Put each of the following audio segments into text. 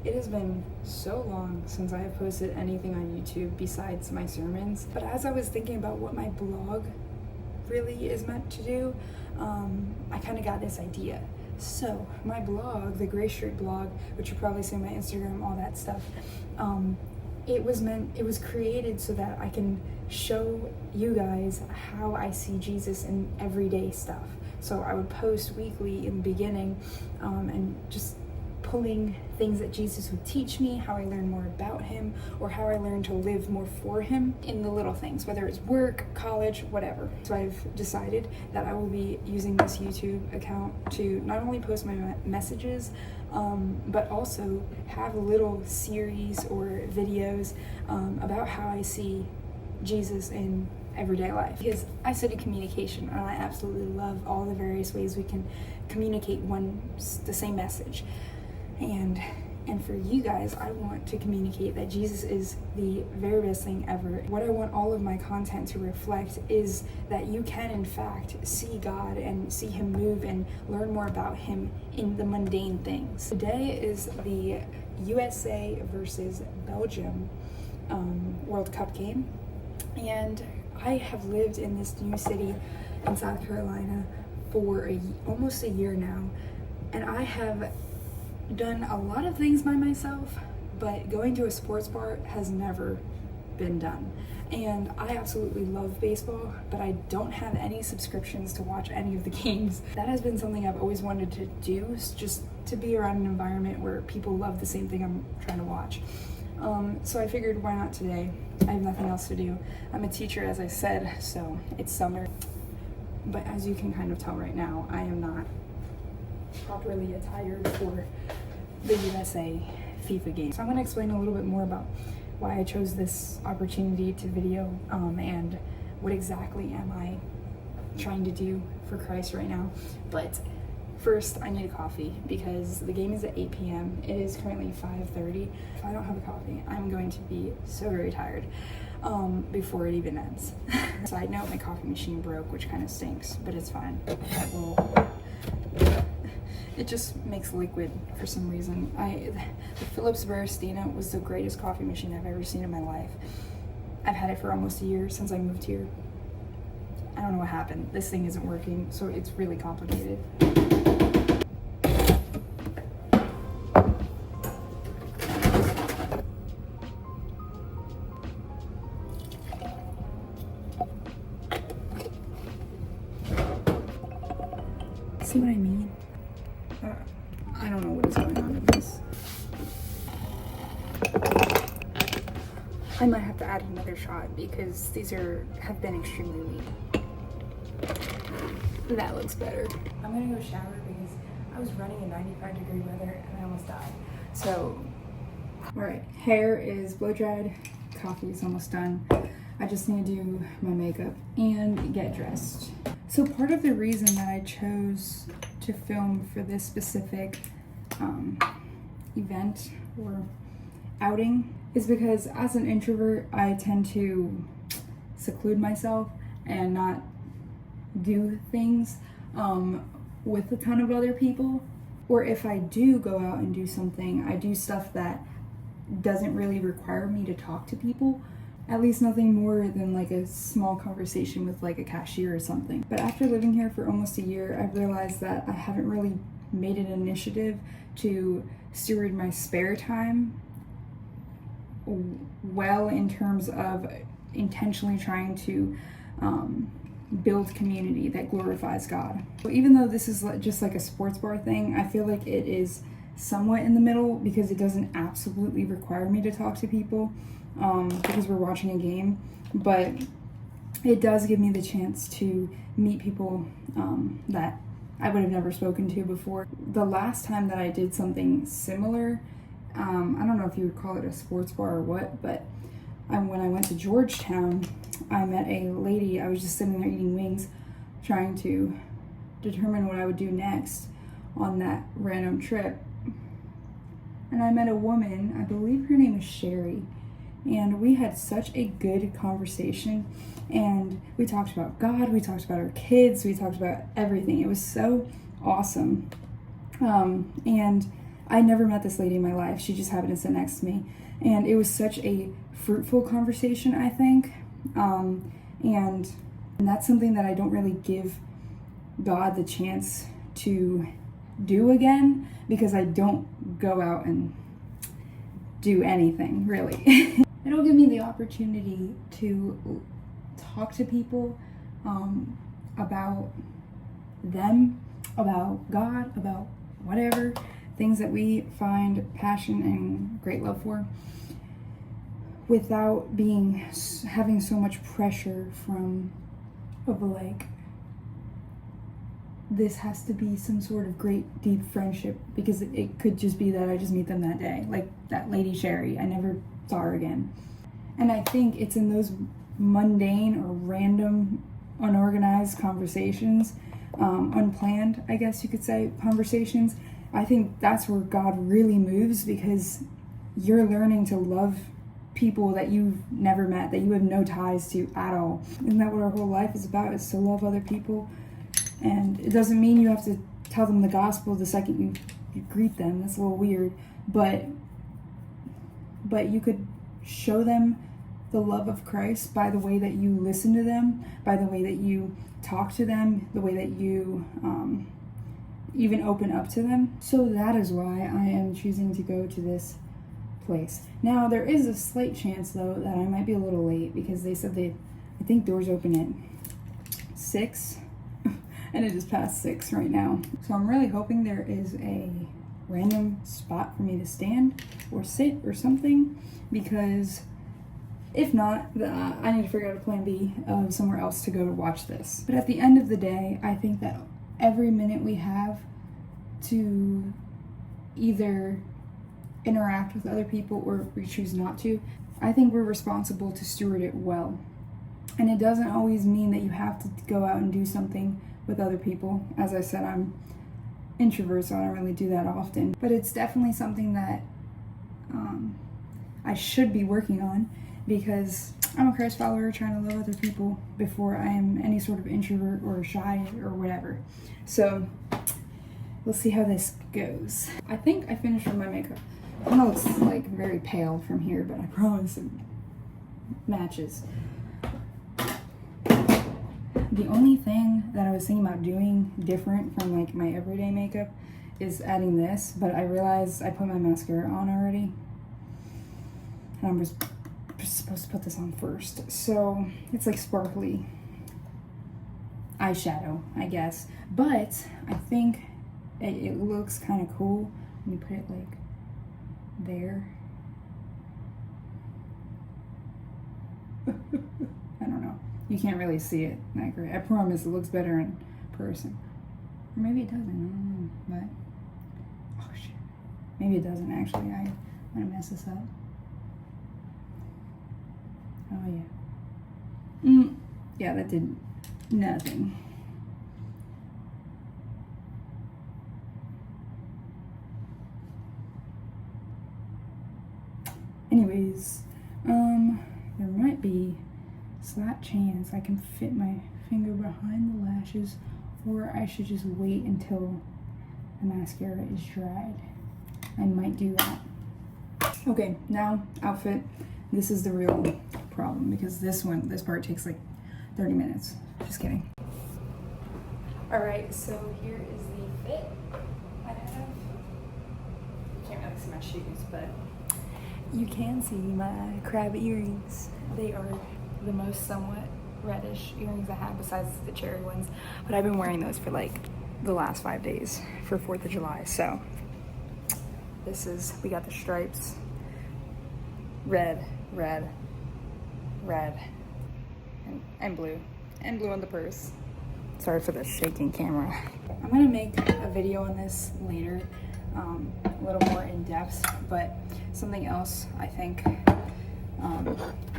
It has been so long since I have posted anything on YouTube besides my sermons, but as I was thinking about what my blog really is meant to do, I kind of got this idea. So my blog, the Gray Street blog, which you probably see on my Instagram, all that stuff, it was created so that I can show you guys how I see Jesus in everyday stuff. So I would post weekly in the beginning, and just pulling things that Jesus would teach me, how I learn more about him, or how I learn to live more for him in the little things, whether it's work, college, whatever. So I've decided that I will be using this YouTube account to not only post my messages, but also have a little series or videos about how I see Jesus in everyday life. Because I study communication and I absolutely love all the various ways we can communicate the same message. And for you guys, I want to communicate that Jesus is the very best thing ever. What I want all of my content to reflect is that you can in fact see God and see him move and learn more about him in the mundane things. Today is the USA versus Belgium World Cup game, and I have lived in this new city in South Carolina for almost a year now, and I have done a lot of things by myself, but going to a sports bar has never been done. And I absolutely love baseball, but I don't have any subscriptions to watch any of the games. That has been something I've always wanted to do, just to be around an environment where people love the same thing I'm trying to watch. So I figured, why not today? I have nothing else to do. I'm a teacher, as I said, so it's summer. But as you can kind of tell right now, I am not properly attired for the USA FIFA game. So I'm going to explain a little bit more about why I chose this opportunity to video, and what exactly am I trying to do for Christ right now. But first, I need a coffee because the game is at 8 p.m. It is currently 5:30. If I don't have a coffee, I'm going to be so very tired before it even ends. Side note, my coffee machine broke, which kind of stinks, but it's fine. It just makes liquid for some reason. The Philips Veristina was the greatest coffee machine I've ever seen in my life. I've had it for almost a year since I moved here. I don't know what happened. This thing isn't working, so it's really complicated. See what I mean? I don't know what is going on in this. I might have to add another shot because these have been extremely weak. That looks better. I'm gonna go shower because I was running in 95-degree weather and I almost died. So, alright, hair is blow dried, coffee is almost done. I just need to do my makeup and get dressed. So part of the reason that I chose to film for this specific event or outing is because as an introvert, I tend to seclude myself and not do things with a ton of other people. Or if I do go out and do something, I do stuff that doesn't really require me to talk to people. At least nothing more than like a small conversation with like a cashier or something. But after living here for almost a year, I've realized that I haven't really made an initiative to steward my spare time well in terms of intentionally trying to build community that glorifies God. So even though this is just like a sports bar thing, I feel like it is somewhat in the middle because it doesn't absolutely require me to talk to people. Because we're watching a game, but it does give me the chance to meet people that I would have never spoken to before. The last time that I did something similar, I don't know if you would call it a sports bar or what, but when I went to Georgetown, I met a lady. I was just sitting there eating wings, trying to determine what I would do next on that random trip. And I met a woman, I believe her name is Sherry. And we had such a good conversation, and we talked about God, we talked about our kids, we talked about everything. It was so awesome. And I never met this lady in my life. She just happened to sit next to me. And it was such a fruitful conversation, I think. And that's something that I don't really give God the chance to do again, because I don't go out and do anything, really. It'll give me the opportunity to talk to people about them, about God, about whatever, things that we find passion and great love for, without having so much pressure of like, this has to be some sort of great deep friendship, because it could just be that I just meet them that day, like that lady Sherry. I never saw her again. And I think it's in those mundane or random, unorganized conversations, unplanned, I guess you could say, conversations. I think that's where God really moves, because you're learning to love people that you've never met, that you have no ties to at all. Isn't that what our whole life is about, is to love other people? And it doesn't mean you have to tell them the gospel the second you greet them. That's a little weird. But you could show them the love of Christ by the way that you listen to them, by the way that you talk to them, the way that you even open up to them. So that is why I am choosing to go to this place. Now, there is a slight chance, though, that I might be a little late, because they said I think doors open at 6, and it is past 6 right now. So I'm really hoping there is a random spot for me to stand or sit or something, because if not, I need to figure out a plan B of somewhere else to go to watch this. But at the end of the day, I think that every minute we have to either interact with other people or we choose not to, I think we're responsible to steward it well. And it doesn't always mean that you have to go out and do something with other people. As I said, I'm introvert, so I don't really do that often. But it's definitely something that I should be working on, because I'm a Christ follower trying to love other people before I am any sort of introvert or shy or whatever. So we'll see how this goes. I think I finished with my makeup. I know it's like very pale from here, but I promise it matches. The only thing that I was thinking about doing different from like my everyday makeup is adding this, but I realized I put my mascara on already, and I'm just supposed to put this on first. So it's like sparkly eyeshadow, I guess, but I think it looks kind of cool when you put it like there. I don't know. You can't really see it that great. I promise it looks better in person. Or maybe it doesn't, I don't know. But, oh shit. Maybe it doesn't actually. I'm gonna mess this up. Oh yeah. Yeah, that did nothing. Anyways, there might be a slight chance I can fit my finger behind the lashes, or I should just wait until the mascara is dried. I might do that. Okay, now outfit. This is the real problem, because this part takes like 30 minutes. Just kidding. All right, so here is the fit I have. You can't really see my shoes, but you can see my crab earrings. They are the most somewhat reddish earrings I have, besides the cherry ones. But I've been wearing those for like the last 5 days for 4th of July. So we got the stripes. Red, red, red, and blue. And blue on the purse. Sorry for the shaking camera. I'm gonna make a video on this later, a little more in depth, but something else I think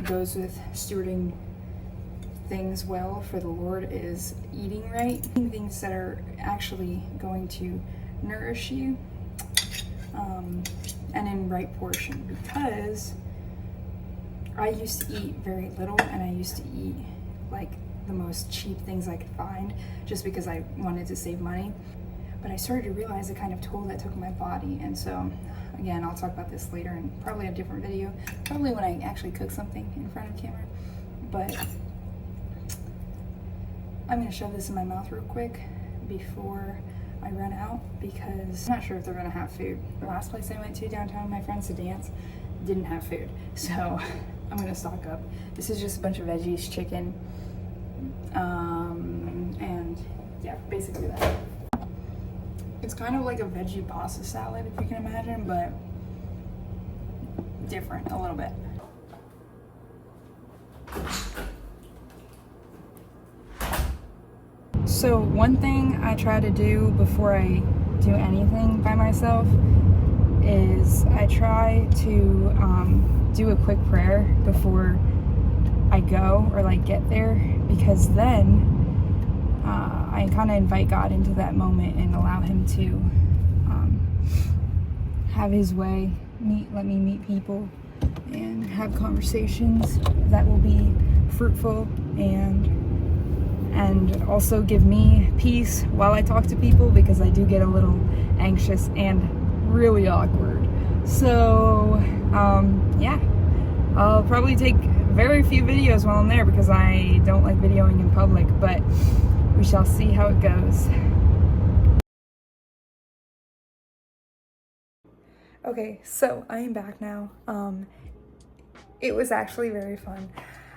goes with stewarding things well for the Lord is eating right. Eating things that are actually going to nourish you, and in right portion, because I used to eat very little, and I used to eat like the most cheap things I could find just because I wanted to save money. but I started to realize the kind of toll that took on my body. And so again, I'll talk about this later in probably a different video, probably when I actually cook something in front of camera. But I'm gonna shove this in my mouth real quick before I run out, because I'm not sure if they're gonna have food. The last place I went to downtown with my friends to dance didn't have food, so I'm gonna stock up. This is just a bunch of veggies, chicken, and yeah, basically that. It's kind of like a veggie pasta salad, if you can imagine, but different a little bit. So one thing I try to do before I do anything by myself is I try to do a quick prayer before I go or like get there, because then I kind of invite God into that moment and allow him to have his way, let me meet people and have conversations that will be fruitful and also give me peace while I talk to people, because I do get a little anxious and really awkward. So yeah, I'll probably take very few videos while I'm there because I don't like videoing in public, but we shall see how it goes. Okay, so I am back now. It was actually very fun.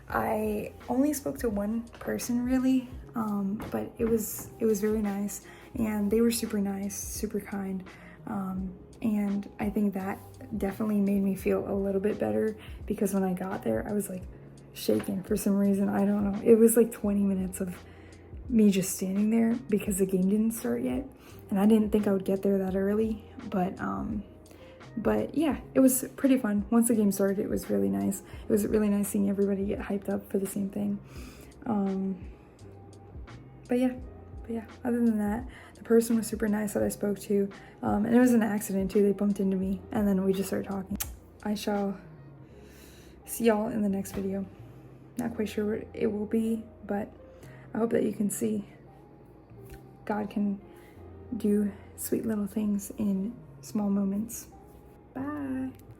I only spoke to one person really, but it was very nice, and they were super nice, super kind, and I think that definitely made me feel a little bit better, because when I got there I was like shaking for some reason. I don't know, it was like 20 minutes of me just standing there because the game didn't start yet, and I didn't think I would get there that early, but yeah, it was pretty fun. Once the game started, it was really nice. It was really nice seeing everybody get hyped up for the same thing. But yeah, other than that, the person was super nice that I spoke to, and it was an accident too. They bumped into me and then we just started talking. I shall see y'all in the next video. Not quite sure what it will be, but I hope that you can see God can do sweet little things in small moments. Bye.